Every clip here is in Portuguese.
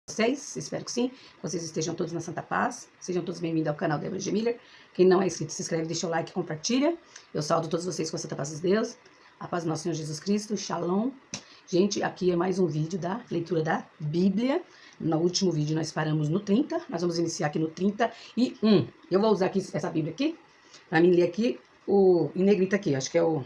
vocês, espero que sim, vocês estejam todos na santa paz, sejam todos bem-vindos ao canal Débora G. Miller. Quem não é inscrito, se inscreve, deixa o like e compartilha. Eu saúdo todos vocês com a santa paz de Deus, a paz do nosso Senhor Jesus Cristo, Shalom. Gente, aqui é mais um vídeo da leitura da Bíblia. No último vídeo nós paramos no 30, nós vamos iniciar aqui no 31. Eu vou usar aqui essa Bíblia aqui, para mim ler aqui em negrito aqui, acho que é o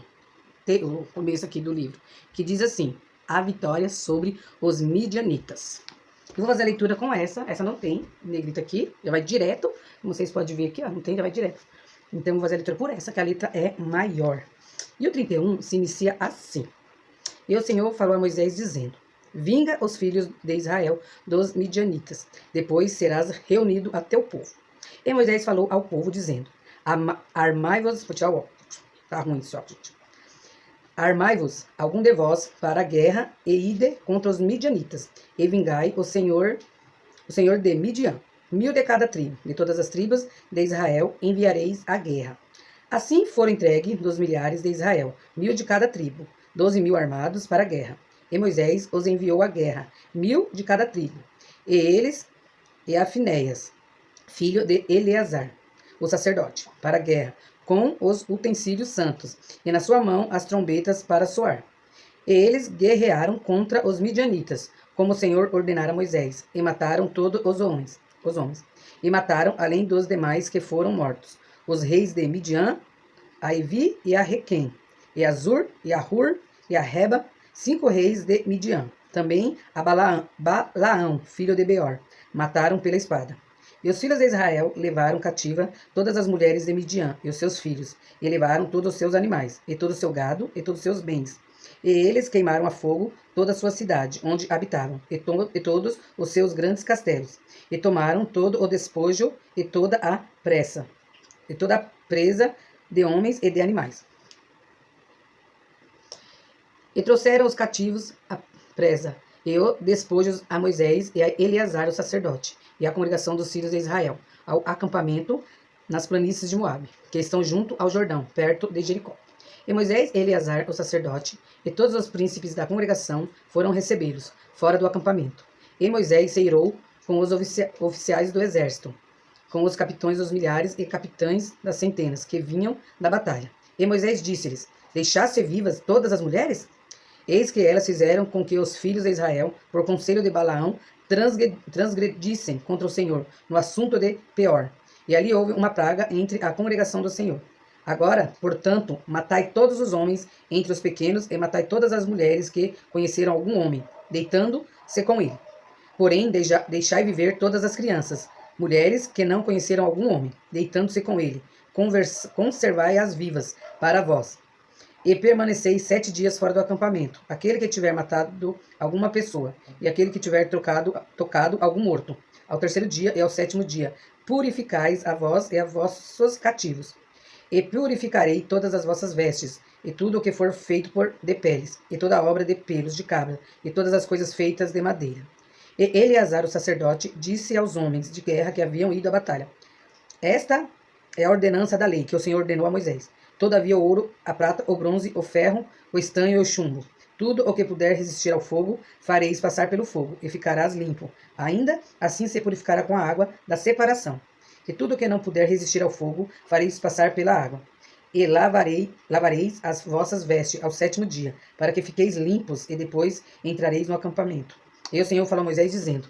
começo aqui do livro, que diz assim: a vitória sobre os midianitas. Eu vou fazer a leitura com essa não tem negrito aqui, já vai direto, como vocês podem ver aqui, ó, não tem, já vai direto. Então eu vou fazer a leitura por essa, que a letra é maior. E o 31 se inicia assim: e o Senhor falou a Moisés dizendo: vinga os filhos de Israel dos midianitas, depois serás reunido a teu povo. E Moisés falou ao povo dizendo: armai-vos, tá ruim isso, gente. Armai-vos, algum de vós, para a guerra, e ide contra os midianitas, e vingai o Senhor de Midian, 1000 de cada tribo, de todas as tribos de Israel enviareis à guerra. Assim foram entregues dos milhares de Israel, 1000 de cada tribo, 12.000 armados para a guerra. E Moisés os enviou à guerra, 1000 de cada tribo. E eles, e a Finéias, filho de Eleazar, o sacerdote, para a guerra, com os utensílios santos, e na sua mão as trombetas para soar. E eles guerrearam contra os midianitas, como o Senhor ordenara a Moisés, e mataram todos os homens. E mataram, além dos demais que foram mortos, os reis de Midian, a Evi e a Requem, e a Zur, e a Hur, e a Reba, 5 reis de Midian. Também a Balaão, filho de Beor, mataram pela espada. E os filhos de Israel levaram cativa todas as mulheres de Midian e os seus filhos, e levaram todos os seus animais, e todo o seu gado, e todos os seus bens. E eles queimaram a fogo toda a sua cidade, onde habitavam, e todos os seus grandes castelos, e tomaram todo o despojo e toda a presa de homens e de animais. E trouxeram os cativos a presa e o despojos a Moisés e a Eleazar, o sacerdote, e a congregação dos filhos de Israel, ao acampamento nas planícies de Moabe, que estão junto ao Jordão, perto de Jericó. E Moisés e Eleazar, o sacerdote, e todos os príncipes da congregação foram recebê-los, fora do acampamento. E Moisés se irou com os oficiais do exército, com os capitães dos milhares e capitães das centenas, que vinham da batalha. E Moisés disse-lhes: deixaste vivas todas as mulheres? Eis que elas fizeram com que os filhos de Israel, por conselho de Balaão, transgredissem contra o Senhor, no assunto de Peor. E ali houve uma praga entre a congregação do Senhor. Agora, portanto, matai todos os homens entre os pequenos, e matai todas as mulheres que conheceram algum homem, deitando-se com ele. Porém, deixai viver todas as crianças, mulheres que não conheceram algum homem, deitando-se com ele. Conservai-as vivas para vós. E permaneceis 7 dias fora do acampamento, aquele que tiver matado alguma pessoa, e aquele que tiver tocado algum morto. Ao 3º dia e ao 7º dia, purificais a vós e a vossos cativos. E purificarei todas as vossas vestes, e tudo o que for feito de peles, e toda a obra de pelos de cabra, e todas as coisas feitas de madeira. E Eleazar, o sacerdote, disse aos homens de guerra que haviam ido à batalha: esta é a ordenança da lei que o Senhor ordenou a Moisés. Todavia o ouro, a prata, o bronze, o ferro, o estanho e o chumbo, tudo o que puder resistir ao fogo, fareis passar pelo fogo, e ficarás limpo. Ainda assim se purificará com a água da separação. E tudo o que não puder resistir ao fogo, fareis passar pela água. E lavareis as vossas vestes ao 7º dia, para que fiqueis limpos, e depois entrareis no acampamento. E o Senhor falou a Moisés, dizendo: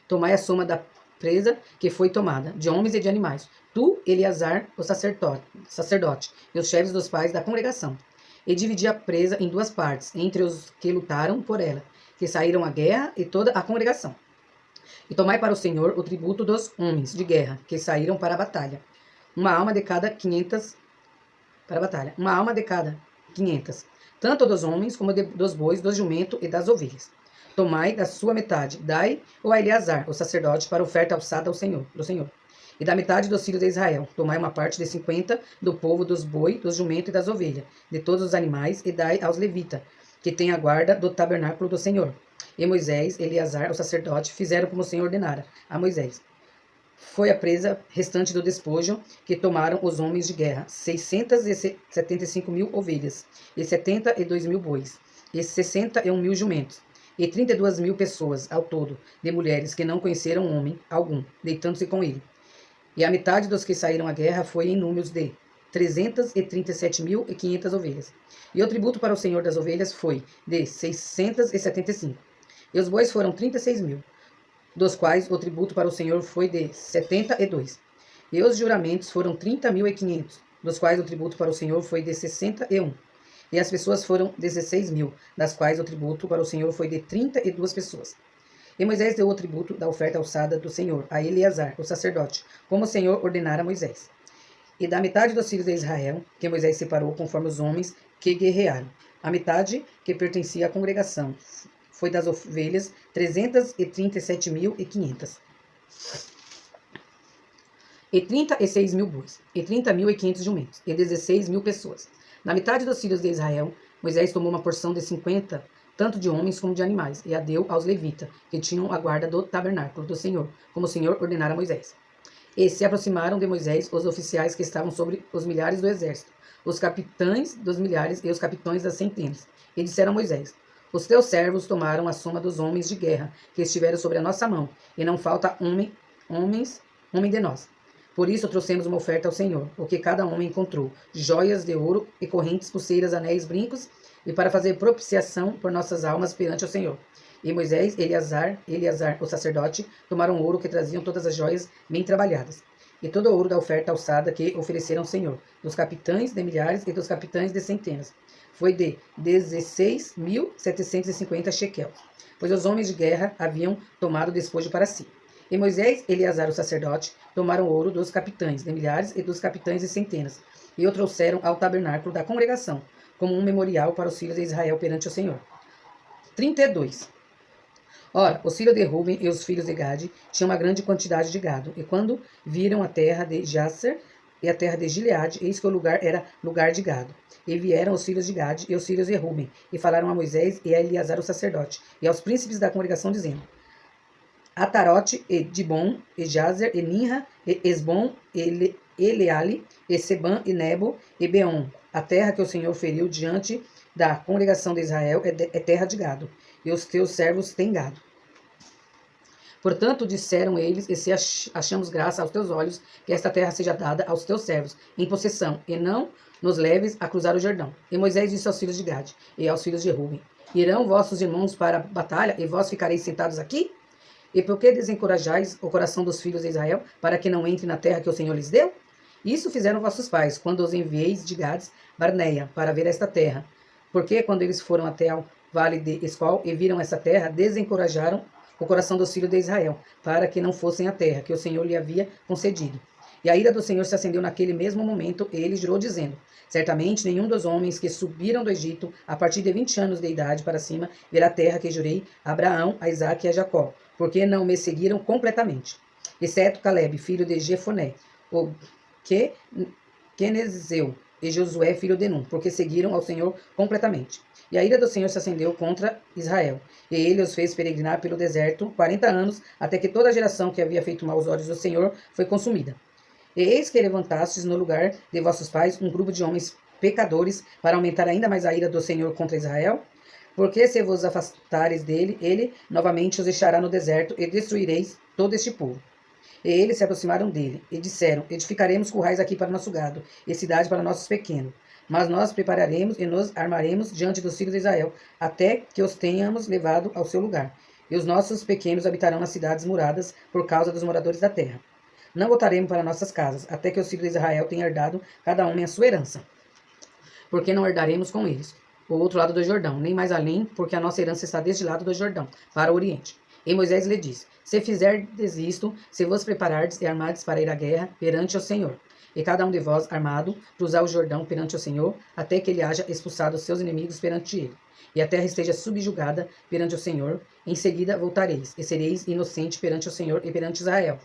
tomai a soma da presa que foi tomada, de homens e de animais, tu, Eleazar, o sacerdote, e os chefes dos pais da congregação, e dividi a presa em 2 partes, entre os que lutaram por ela, que saíram à guerra, e toda a congregação. E tomai para o Senhor o tributo dos homens de guerra, que saíram para a batalha, uma alma de cada 500, tanto dos homens como dos bois, dos jumentos e das ovelhas. Tomai da sua metade, dai-o a Eleazar, o sacerdote, para oferta alçada ao Senhor. E da metade dos filhos de Israel, tomai uma parte de 50 do povo, dos boi, dos jumentos e das ovelhas, de todos os animais, e dai aos levitas, que têm a guarda do tabernáculo do Senhor. E Moisés e Eleazar, o sacerdote, fizeram como o Senhor ordenara a Moisés. Foi a presa restante do despojo que tomaram os homens de guerra, 675.000 ovelhas, e 72.000 bois, e 61.000 jumentos, e 32.000 pessoas ao todo, de mulheres que não conheceram homem algum, deitando-se com ele. E a metade dos que saíram à guerra foi em números de 337.500 ovelhas. E o tributo para o Senhor das ovelhas foi de 675. E os bois foram 36.000, dos quais o tributo para o Senhor foi de 72. E os juramentos foram 30.500, dos quais o tributo para o Senhor foi de 61. E as pessoas foram 16.000, das quais o tributo para o Senhor foi de 32 pessoas. E Moisés deu o tributo da oferta alçada do Senhor a Eleazar, o sacerdote, como o Senhor ordenara a Moisés. E da metade dos filhos de Israel, que Moisés separou conforme os homens que guerrearam, a metade que pertencia à congregação foi das ovelhas 337.500. E 36.000 bois, e 30.500 jumentos, e 16.000 pessoas. Na metade dos filhos de Israel, Moisés tomou uma porção de 50, tanto de homens como de animais, e a deu aos levitas, que tinham a guarda do tabernáculo do Senhor, como o Senhor ordenara a Moisés. E se aproximaram de Moisés os oficiais que estavam sobre os milhares do exército, os capitães dos milhares e os capitães das centenas, e disseram a Moisés: os teus servos tomaram a soma dos homens de guerra que estiveram sobre a nossa mão, e não falta homem de nós. Por isso trouxemos uma oferta ao Senhor, o que cada homem encontrou: joias de ouro e correntes, pulseiras, anéis, brincos, e para fazer propiciação por nossas almas perante o Senhor. E Moisés, Eleazar, o sacerdote, tomaram o ouro que traziam todas as joias bem trabalhadas, e todo o ouro da oferta alçada que ofereceram ao Senhor, dos capitães de milhares e dos capitães de centenas. Foi de 16.750 shekels, pois os homens de guerra haviam tomado despojo para si. E Moisés, Eleazar, o sacerdote, tomaram ouro dos capitães de milhares e dos capitães de centenas, e o trouxeram ao tabernáculo da congregação, como um memorial para os filhos de Israel perante o Senhor. 32. Ora, os filhos de Ruben e os filhos de Gade tinham uma grande quantidade de gado, e quando viram a terra de Jasser e a terra de Gileade, eis que o lugar era lugar de gado. E vieram os filhos de Gade e os filhos de Ruben, e falaram a Moisés e a Eleazar o sacerdote, e aos príncipes da congregação, dizendo: Atarote, e Dibon, e Jazer, e Ninra, e Esbom, e Eleale, e Sebam, e Nebo, e Beon. A terra que o Senhor feriu diante da congregação de Israel é terra de gado, e os teus servos têm gado. Portanto, disseram eles: e se achamos graça aos teus olhos, que esta terra seja dada aos teus servos em possessão, e não nos leves a cruzar o Jordão. E Moisés disse aos filhos de Gade e aos filhos de Ruben: irão vossos irmãos para a batalha, e vós ficareis sentados aqui? E por que desencorajais o coração dos filhos de Israel, para que não entre na terra que o Senhor lhes deu? Isso fizeram vossos pais, quando os envieis de Gades, Barneia, para ver esta terra. Porque quando eles foram até ao vale de Escol e viram essa terra, desencorajaram o coração dos filhos de Israel, para que não fossem à terra que o Senhor lhe havia concedido. E a ira do Senhor se acendeu naquele mesmo momento, e ele jurou, dizendo: certamente nenhum dos homens que subiram do Egito, a partir de 20 anos de idade para cima, verá a terra que jurei a Abraão, a Isaque e a Jacó, porque não me seguiram completamente, exceto Caleb, filho de Jefoné, o Quenezeu, e Josué, filho de Num, porque seguiram ao Senhor completamente. E a ira do Senhor se acendeu contra Israel, e ele os fez peregrinar pelo deserto 40 anos, até que toda a geração que havia feito mal aos olhos do Senhor foi consumida. E eis que levantastes no lugar de vossos pais um grupo de homens pecadores, para aumentar ainda mais a ira do Senhor contra Israel? Porque se vos afastares dele, ele novamente os deixará no deserto, e destruireis todo este povo. E eles se aproximaram dele, e disseram: edificaremos currais aqui para nosso gado, e cidade para nossos pequenos. Mas nós prepararemos e nos armaremos diante dos filhos de Israel, até que os tenhamos levado ao seu lugar. E os nossos pequenos habitarão nas cidades muradas, por causa dos moradores da terra. Não voltaremos para nossas casas, até que os filhos de Israel tenham herdado cada homem a sua herança. Porque não herdaremos com eles o outro lado do Jordão, nem mais além, porque a nossa herança está deste lado do Jordão, para o oriente. E Moisés lhe disse: se fizerdes isto, se vos preparardes e armardes para ir à guerra perante o Senhor, e cada um de vós armado, cruzar o Jordão perante o Senhor, até que ele haja expulsado os seus inimigos perante ele, e a terra esteja subjugada perante o Senhor, em seguida voltareis, e sereis inocente perante o Senhor e perante Israel.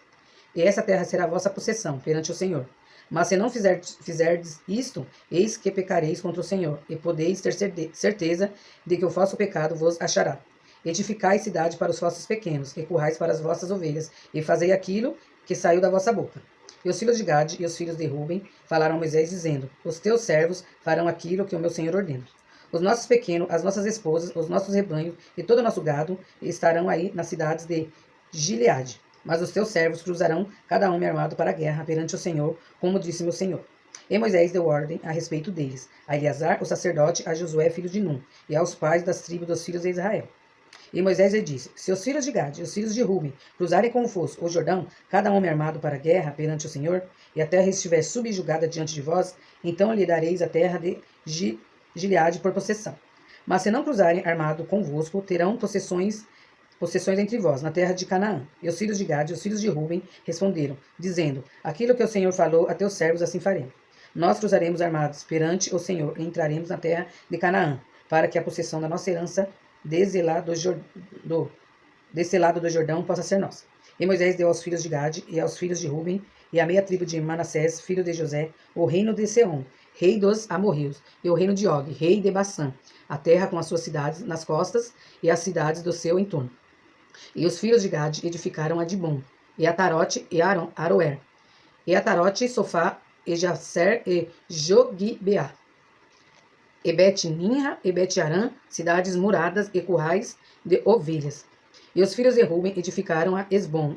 E essa terra será a vossa possessão perante o Senhor. Mas se não fizerdes isto, eis que pecareis contra o Senhor, e podeis ter certeza de que o vosso pecado vos achará. Edificai cidade para os vossos pequenos, e currais para as vossas ovelhas, e fazei aquilo que saiu da vossa boca. E os filhos de Gade e os filhos de Ruben falaram a Moisés, dizendo: os teus servos farão aquilo que o meu Senhor ordena. Os nossos pequenos, as nossas esposas, os nossos rebanhos e todo o nosso gado estarão aí nas cidades de Gileade. Mas os teus servos cruzarão cada homem armado para a guerra perante o Senhor, como disse meu Senhor. E Moisés deu ordem a respeito deles, a Eleazar, o sacerdote, a Josué, filho de Num, e aos pais das tribos dos filhos de Israel. E Moisés lhe disse: se os filhos de Gade e os filhos de Ruben cruzarem com o fosso o Jordão, cada homem armado para a guerra perante o Senhor, e a terra estiver subjugada diante de vós, então lhe dareis a terra de Gileade por possessão. Mas se não cruzarem armado convosco, terão possessões entre vós, na terra de Canaã. E os filhos de Gade e os filhos de Ruben responderam, dizendo: aquilo que o Senhor falou a teus servos, assim faremos. Nós cruzaremos armados perante o Senhor e entraremos na terra de Canaã, para que a possessão da nossa herança desse lado do Jordão possa ser nossa. E Moisés deu aos filhos de Gade e aos filhos de Ruben e à meia tribo de Manassés, filho de José, o reino de Seom, rei dos amorreus, e o reino de Og, rei de Bassã, a terra com as suas cidades nas costas e as cidades do seu entorno. E os filhos de Gade edificaram Adibom, e Atarote e Aroer, e Atarote, Sofá, e Jasser e Jogibeá, e Bet-Ninra e Bet-Arã, cidades muradas e currais de ovelhas. E os filhos de Ruben edificaram a Esbom,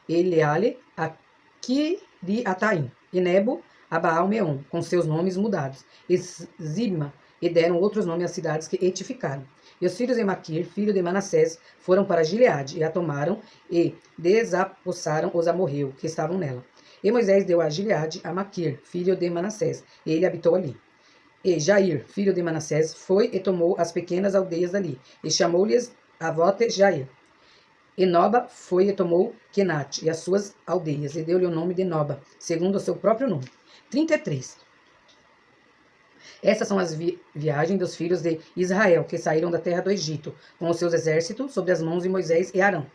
Eleale, a Kiriataim, e Nebo, a Baal-Meon, com seus nomes mudados, e Zibma, e deram outros nomes às cidades que edificaram. E os filhos de Maquir, filho de Manassés, foram para Gileade, e a tomaram, e desapossaram os amorreus que estavam nela. E Moisés deu a Gileade a Maquir, filho de Manassés, e ele habitou ali. E Jair, filho de Manassés, foi e tomou as pequenas aldeias dali, e chamou-lhes Avote Jair. E Noba foi e tomou Kenat e as suas aldeias, e deu-lhe o nome de Noba, segundo o seu próprio nome. 33. Essas são as viagens dos filhos de Israel, que saíram da terra do Egito, com os seus exércitos, sob as mãos de Moisés e Arão.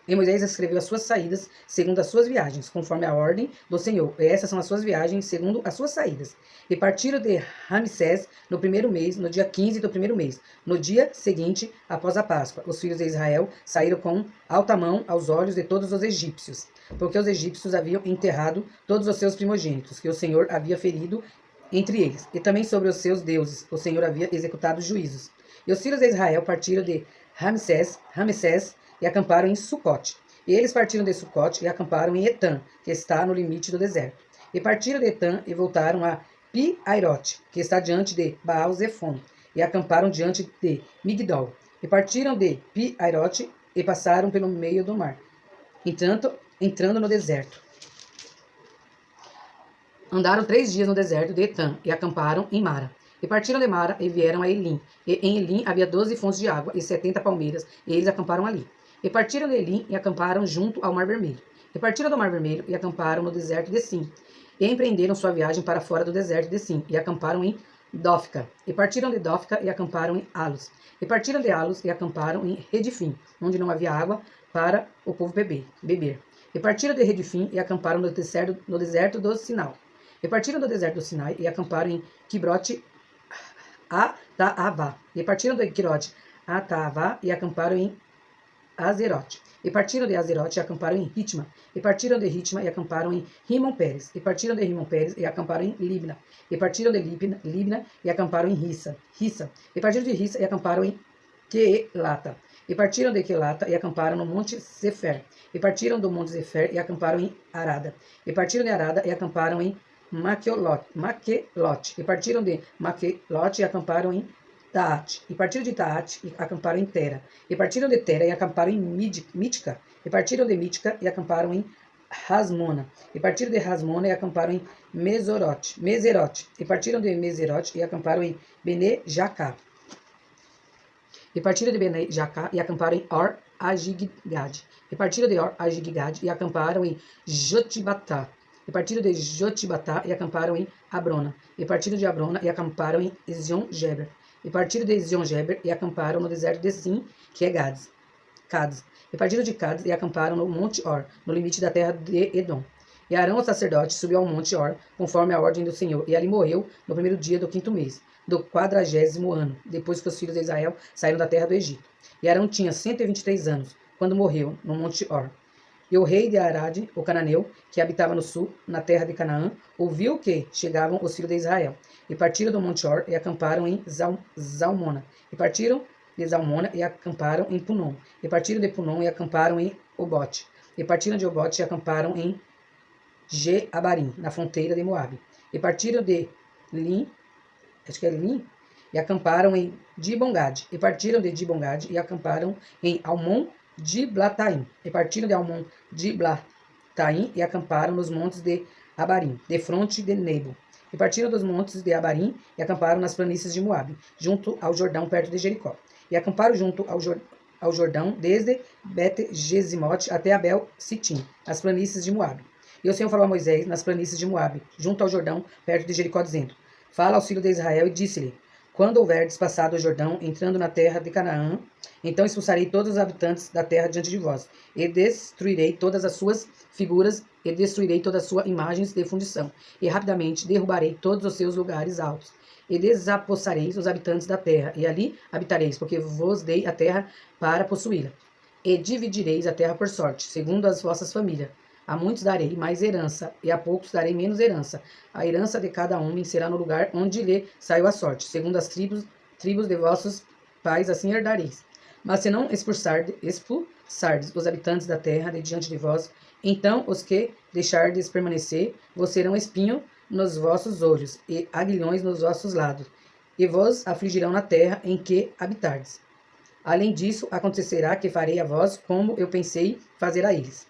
E Moisés escreveu as suas saídas, segundo as suas viagens, conforme a ordem do Senhor. E essas são as suas viagens, segundo as suas saídas. E partiram de Ramsés no primeiro mês, no dia 15 do primeiro mês. No dia seguinte, após a Páscoa, os filhos de Israel saíram com alta mão aos olhos de todos os egípcios, porque os egípcios haviam enterrado todos os seus primogênitos, que o Senhor havia ferido entre eles. E também sobre os seus deuses, o Senhor havia executado juízos. E os filhos de Israel partiram de Ramsés e acamparam em Sucote. E eles partiram de Sucote e acamparam em Etã, que está no limite do deserto. E partiram de Etã e voltaram a Pi-Airote, que está diante de Baal-Zefon, e acamparam diante de Migdol. E partiram de Pi-Airote e passaram pelo meio do mar, entrando no deserto. Andaram 3 dias no deserto de Etã e acamparam em Mara. E partiram de Mara e vieram a Elim. E em Elim havia 12 fontes de água e 70 palmeiras, e eles acamparam ali. E partiram de Elim e acamparam junto ao Mar Vermelho. E partiram do Mar Vermelho e acamparam no deserto de Sim. E empreenderam sua viagem para fora do deserto de Sim, e acamparam em Dófica. E partiram de Dófica e acamparam em Alos. E partiram de Alos e acamparam em Redifim, onde não havia água para o povo beber. E partiram de Redifim e acamparam no deserto do Sinai. E partiram do deserto do Sinai e acamparam em Kibrote Ataavá. E partiram de Kibrote Ataavá e acamparam em Azerote. E partiram de Azerote e acamparam em Ritma. E partiram de Ritma e acamparam em Rimon-Pérez. E partiram de Rimon-Pérez e acamparam em Libna. E partiram de Libna e acamparam em Rissa. E partiram de Rissa e acamparam em Quelata. E partiram de Quelata e acamparam no Monte Sefer. E partiram do Monte Sefer e acamparam em Arada. E partiram de Arada e acamparam em Maquelote. E partiram de Maquelote e acamparam em Taate. E partiram de Taate e acamparam em Tera. E partiram de Tera e acamparam em Mítica. E partiram de Mítica e acamparam em Rasmona. E partiram de Rasmona e acamparam em Meserote. E partiram de Meserote e acamparam em Bene-Jacá. E partiram de Bene-Jacá e acamparam em Or-Agigad. E partiram de Or-Agigad e acamparam em Jotibatá. E partiram de Jotibatá e acamparam em Abrona. E partiram de Abrona e acamparam em Ezion-Geber. E partiram de Ezion-Geber e acamparam no deserto de Sim, que é Cades. E partiram de Cades e acamparam no Monte Or, no limite da terra de Edom. E Arão, o sacerdote, subiu ao Monte Or, conforme a ordem do Senhor, e ali morreu no primeiro dia do 5º mês, do 40º ano, depois que os filhos de Israel saíram da terra do Egito. E Arão tinha 123 anos, quando morreu no Monte Or. E o rei de Arade, o cananeu, que habitava no sul, na terra de Canaã, ouviu que chegavam os filhos de Israel. E partiram do Monte Or e acamparam em Zalmona. E partiram de Zalmona e acamparam em Punom. E partiram de Punom e acamparam em Obote. E partiram de Obote e acamparam em Ge-Abarim, na fronteira de Moabe. E partiram de Lim, acho que é Lim, e acamparam em Dibongade. E partiram de Dibongade e acamparam em Almon de Blataim. E partiram de Almon de Blataim e acamparam nos montes de Abarim, de fronte de Nebo. E partiram dos montes de Abarim e acamparam nas planícies de Moabe, junto ao Jordão, perto de Jericó. E acamparam junto ao Jordão, desde Bet-Gesimote até Abel-Sitim, as planícies de Moabe. E o Senhor falou a Moisés nas planícies de Moabe, junto ao Jordão, perto de Jericó, dizendo: Fala aos filhos de Israel e disse-lhe: Quando houverdes passado o Jordão, entrando na terra de Canaã, então expulsarei todos os habitantes da terra diante de vós, e destruirei todas as suas figuras, e destruirei todas as suas imagens de fundição, e rapidamente derrubarei todos os seus lugares altos, e desapossareis os habitantes da terra, e ali habitareis, porque vos dei a terra para possuí-la. E dividireis a terra por sorte, segundo as vossas famílias. A muitos darei mais herança, e a poucos darei menos herança. A herança de cada homem será no lugar onde lhe saiu a sorte, segundo as tribos de vossos pais, assim herdareis. Mas se não expulsardes os habitantes da terra de diante de vós, então os que deixardes permanecer vos serão espinho nos vossos olhos, e aguilhões nos vossos lados, e vos afligirão na terra em que habitardes. Além disso, acontecerá que farei a vós como eu pensei fazer a eles.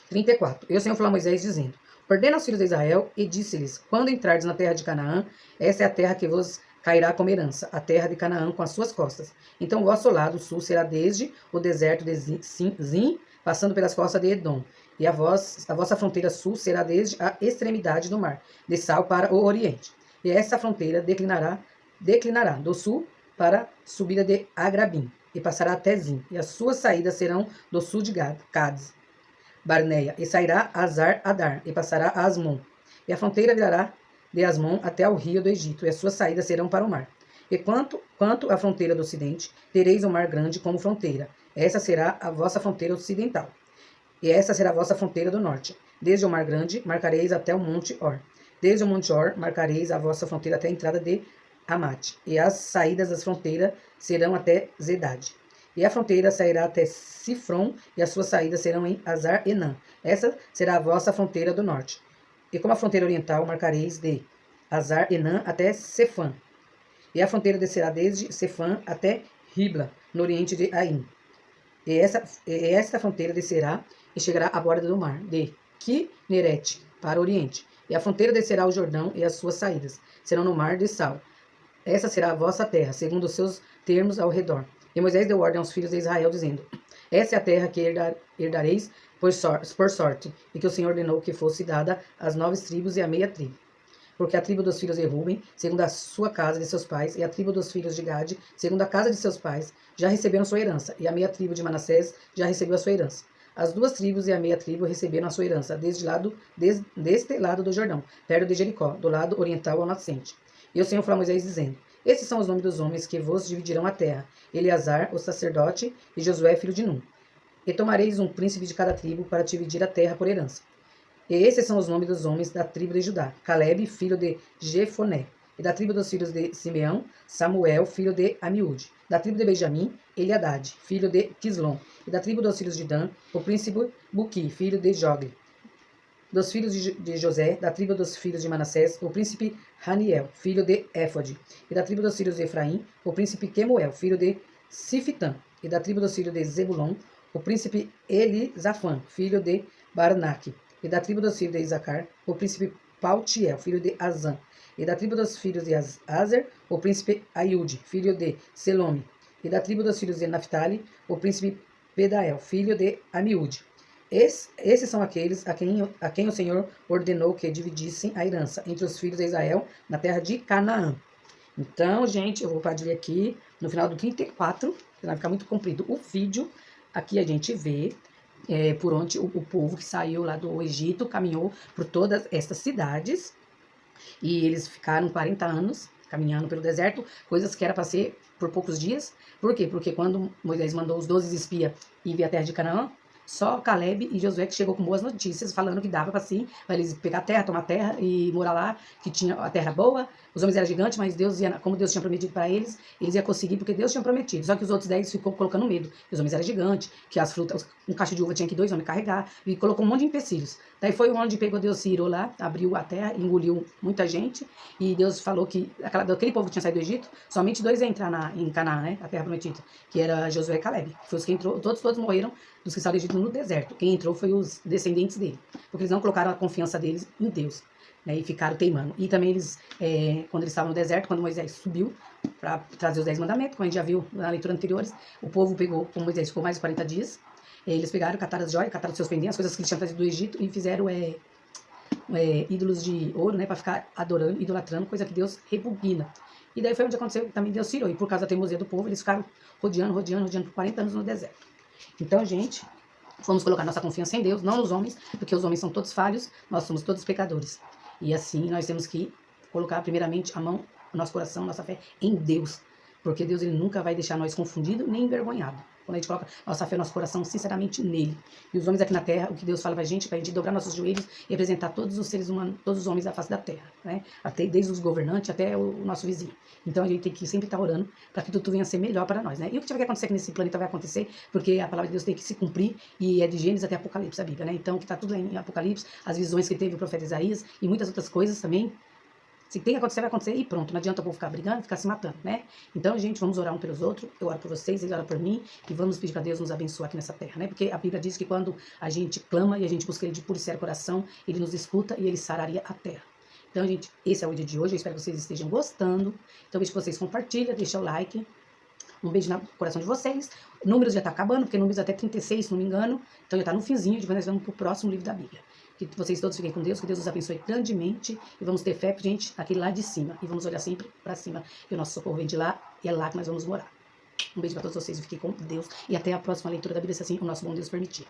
34. E o Senhor falou a Moisés, dizendo: Ordena aos filhos de Israel e disse-lhes: Quando entrardes na terra de Canaã, essa é a terra que vos cairá como herança, a terra de Canaã com as suas costas. Então o vosso lado sul será desde o deserto de Zin, passando pelas costas de Edom. E a vossa fronteira sul será desde a extremidade do mar, de Sal para o oriente. E essa fronteira declinará do sul para a subida de Agrabim, e passará até Zin. E as suas saídas serão do sul de Cades, Barneia, e sairá Azar-Adar, e passará a Asmon. E a fronteira virará de Asmon até ao rio do Egito, e as suas saídas serão para o mar. E quanto à fronteira do ocidente, tereis o mar grande como fronteira. Essa será a vossa fronteira ocidental. E essa será a vossa fronteira do norte. Desde o mar grande marcareis até o monte Or. Desde o monte Or marcareis a vossa fronteira até a entrada de Amate. E as saídas das fronteiras serão até Zedade. E a fronteira sairá até Sifron, e as suas saídas serão em Azar-Enã. Essa será a vossa fronteira do norte. E como a fronteira oriental, marcareis de Azar-Enã até Sefã. E a fronteira descerá desde Sefã até Ribla, no oriente de Aim. E esta fronteira descerá e chegará à borda do mar, de Kinerete, para o oriente. E a fronteira descerá o Jordão, e as suas saídas serão no mar de Sal. Essa será a vossa terra, segundo os seus termos ao redor. E Moisés deu ordem aos filhos de Israel, dizendo: Essa é a terra que herdareis por sorte, e que o Senhor ordenou que fosse dada às 9 tribos e à meia tribo. Porque a tribo dos filhos de Ruben, segundo a sua casa de seus pais, e a tribo dos filhos de Gade, segundo a casa de seus pais, já receberam sua herança, e a meia tribo de Manassés já recebeu a sua herança. As 2 tribos e a meia tribo receberam a sua herança, deste lado do Jordão, perto de Jericó, do lado oriental ao nascente. E o Senhor falou a Moisés, dizendo: Esses são os nomes dos homens que vos dividirão a terra: Eleazar, o sacerdote, e Josué, filho de Num. E tomareis um príncipe de cada tribo para dividir a terra por herança. E esses são os nomes dos homens da tribo de Judá: Caleb, filho de Jefoné. E da tribo dos filhos de Simeão, Samuel, filho de Amiúde. Da tribo de Benjamim, Eliadade, filho de Quislom. E da tribo dos filhos de Dan, o príncipe Buqui, filho de Jogli. Dos filhos de José, da tribo dos filhos de Manassés, o príncipe Haniel, filho de Éfode. E da tribo dos filhos de Efraim, o príncipe Quemuel, filho de Sifitã. E da tribo dos filhos de Zebulon, o príncipe Elisafã, filho de Barnaque. E da tribo dos filhos de Isacar, o príncipe Paltiel, filho de Azã. E da tribo dos filhos de Azer, o príncipe Aiude, filho de Selome. E da tribo dos filhos de Naphtali, o príncipe Pedael, filho de Amiúde. Esses são aqueles a quem o Senhor ordenou que dividissem a herança entre os filhos de Israel na terra de Canaã. Então, gente, eu vou parar de ler aqui no final do 34, que vai ficar muito comprido o vídeo. Aqui a gente vê por onde o povo que saiu lá do Egito caminhou por todas estas cidades. E eles ficaram 40 anos caminhando pelo deserto, coisas que era para ser por poucos dias. Por quê? Porque quando Moisés mandou os 12 espias ir ver a terra de Canaã, só Caleb e Josué que chegou com boas notícias, falando que dava para sim, para eles pegar a terra, tomar a terra e morar lá, que tinha a terra boa. Os homens eram gigantes, mas Deus ia, como Deus tinha prometido para eles, eles iam conseguir, porque Deus tinha prometido. Só que os outros 10 ficou colocando medo. Os homens eram gigantes, que as frutas, um cacho de uva tinha que 2 homens carregar, e colocou um monte de empecilhos. Daí foi onde pegou Deus, se irou lá, abriu a terra, engoliu muita gente, e Deus falou que daquele povo que tinha saído do Egito, somente 2 iam entrar em Canaã, né, a terra prometida, que era Josué e Caleb. Foi os que entrou, todos morreram dos que saíram do Egito no deserto. Quem entrou foi os descendentes dele, porque eles não colocaram a confiança deles em Deus, né, e ficaram teimando. E também eles, quando eles estavam no deserto, quando Moisés subiu para trazer os 10 mandamentos, como a gente já viu na leitura anteriores, o povo pegou, como Moisés ficou mais de 40 dias, eles pegaram, cataram as joias, cataram seus pendentes, as coisas que eles tinham trazido do Egito, e fizeram ídolos de ouro, né, para ficar adorando, idolatrando, coisa que Deus repugna. E daí foi onde aconteceu, também Deus tirou, e por causa da teimosia do povo, eles ficaram rodeando por 40 anos no deserto. Então, gente, vamos colocar nossa confiança em Deus, não nos homens, porque os homens são todos falhos, nós somos todos pecadores. E assim, nós temos que colocar primeiramente a mão, o nosso coração, nossa fé em Deus, porque Deus, ele nunca vai deixar nós confundidos nem envergonhados. Quando a gente coloca nossa fé, nosso coração sinceramente nele. E os homens aqui na terra, o que Deus fala pra gente dobrar nossos joelhos e apresentar todos os seres humanos, todos os homens da face da terra, né? Até, desde os governantes até o nosso vizinho. Então a gente tem que sempre estar orando para que tudo venha a ser melhor para nós, né? E o que tiver que acontecer aqui nesse planeta vai acontecer, porque a palavra de Deus tem que se cumprir, e é de Gênesis até Apocalipse, a Bíblia, né? Então que tá tudo lá em Apocalipse, as visões que teve o profeta Isaías e muitas outras coisas também. Se tem que acontecer, vai acontecer e pronto. Não adianta o povo ficar brigando, ficar se matando, né? Então, gente, vamos orar um pelos outros. Eu oro por vocês, eles oram por mim. E vamos pedir para Deus nos abençoar aqui nessa terra, né? Porque a Bíblia diz que quando a gente clama e a gente busca Ele de puro e sincero coração, Ele nos escuta e Ele sararia a terra. Então, gente, esse é o dia de hoje. Eu espero que vocês estejam gostando. Então, vejo que vocês compartilham, deixa o like. Um beijo no coração de vocês. O número já está acabando, porque números até 36, se não me engano. Então, já está no finzinho. Depois nós vamos para o próximo livro da Bíblia. Que vocês todos fiquem com Deus, que Deus os abençoe grandemente. E vamos ter fé, gente, aquele lá de cima. E vamos olhar sempre para cima, que o nosso socorro vem de lá, e é lá que nós vamos morar. Um beijo para todos vocês, fiquem com Deus. E até a próxima leitura da Bíblia, se assim o nosso bom Deus permitir.